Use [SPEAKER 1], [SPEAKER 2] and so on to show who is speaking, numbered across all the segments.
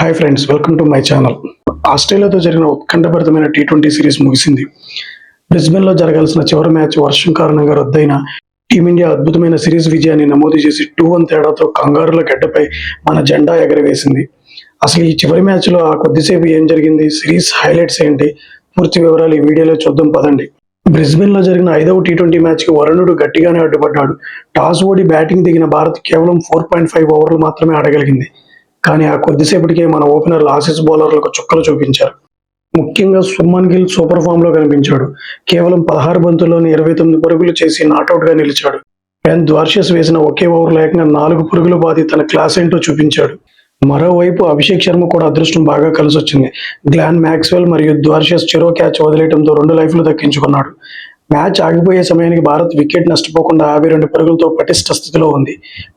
[SPEAKER 1] Hi friends, welcome to my channel. ఆస్ట్రేలియాతో జరిగిన ఉత్కంఠభరితమైన టీ20 సిరీస్ ముగిసింది. బ్రిస్బెన్లో జరగాల్సిన చివరి మ్యాచ్ వర్షం కారణంగా రద్దయిన టీమిండియా అద్భుతమైన సిరీస్ విజయాన్ని నమోదు చేసి 2-1 తేడాతో కంగారుల గడ్డపై మన జెండా ఎగరవేసింది. అసలు ఈ చివరి మ్యాచ్లో ఆ కొద్దిసేపు ఏం జరిగింది, సిరీస్ హైలైట్స్ ఏంటి, పూర్తి వివరాలు ఈ వీడియోలో చూద్దాం పదండి. బ్రిస్బెన్లో జరిగిన 5వ టీ20 మ్యాచ్కి వరుణుడు గట్టిగానే అడ్డుపడ్డాడు. టాస్ ఓడి బ్యాటింగ్ దిగిన భారత్ కేవలం 4.5 ఓవర్లు మాత్రమే ఆడగలిగింది. కానీ ఆ కొద్దిసేపటికే మన ఓపెనర్లు ఆసీస్ బౌలర్లకు చుక్కలు చూపించారు. ముఖ్యంగా సుమన్ గిల్ సూపర్ ఫామ్ లో కనిపించాడు. కేవలం 16 బంతుల్లోనే 29 పరుగులు చేసి నాట్అవుట్ గా నిలిచాడు. బెన్ ద్వార్షస్ వేసిన ఒకే ఓవర్ ఏకంగా 4 పరుగులు బాది తన క్లాస్ ఏంటో చూపించాడు. మరోవైపు అభిషేక్ శర్మ కూడా అదృష్టం బాగా కలిసొచ్చింది. గ్లాన్ మ్యాక్స్వెల్ మరియు ద్వార్షస్ చెరో క్యాచ్ వదిలేయడంతో 2 లైఫ్లు దక్కించుకున్నాడు. మ్యాచ్ ఆగిపోయే సమయానికి భారత్ వికెట్ నష్టపోకుండా 52 పరుగులతో పటిష్ట స్థితిలో ఉంది.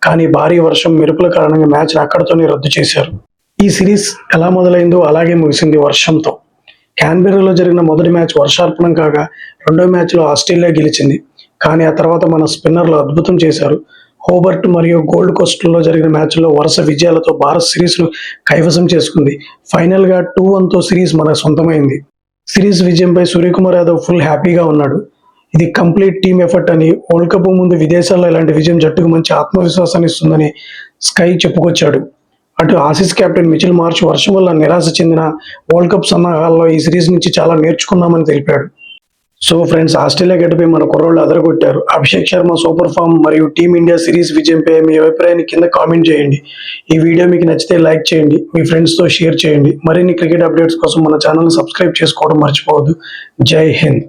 [SPEAKER 1] కానీ భారీ వర్షం, మెరుపుల కారణంగా మ్యాచ్ అక్కడితోనే రద్దు చేశారు. ఈ సిరీస్ ఎలా మొదలైందో అలాగే ముగిసింది వర్షంతో. క్యాన్బెర్రాలో జరిగిన మొదటి మ్యాచ్ వర్షార్పణం కాగా రెండో మ్యాచ్లో ఆస్ట్రేలియా గెలిచింది. కానీ ఆ తర్వాత మన స్పిన్నర్లు అద్భుతం చేశారు. హోబర్ట్ మరియు గోల్డ్ కోస్ట్లో జరిగిన మ్యాచ్లో వరుస విజయాలతో భారత్ సిరీస్ను కైవసం చేసుకుంది. ఫైనల్గా 2-1తో సిరీస్ మన సొంతమైంది. సిరీస్ విజయంపై సూర్యకుమార్ యాదవ్ ఫుల్ హ్యాపీగా ఉన్నాడు. ఇది కంప్లీట్ టీమ్ ఎఫర్ట్ అని, వరల్డ్ కప్ ముందు విదేశాల్లో ఇలాంటి విజయం జట్టుకు మంచి ఆత్మవిశ్వాసాన్ని ఇస్తుందని స్కై చెప్పుకొచ్చాడు. అటు ఆసీస్ కెప్టెన్ మిచెల్ మార్ష్ వర్షం వల్ల నిరాశ చెందిన వరల్డ్ కప్ సన్నాహాల్లో ఈ సిరీస్ నుంచి చాలా నేర్చుకున్నామని తెలిపాడు. సో ఫ్రెండ్స్, ఆస్ట్రేలియా గడ్డపై మన కుర్రోళ్ళు అదరగొట్టారు. అభిషేక్ శర్మ సూపర్ ఫామ్ మరియు టీమిండియా సిరీస్ విజయంపై మీ అభిప్రాయాన్ని కింద కామెంట్ చేయండి. ఈ వీడియో మీకు నచ్చితే లైక్ చేయండి, మీ ఫ్రెండ్స్తో షేర్ చేయండి. మరిన్ని క్రికెట్ అప్డేట్స్ కోసం మన ఛానల్ని సబ్స్క్రైబ్ చేసుకోవడం మర్చిపోవద్దు. జై హింద్.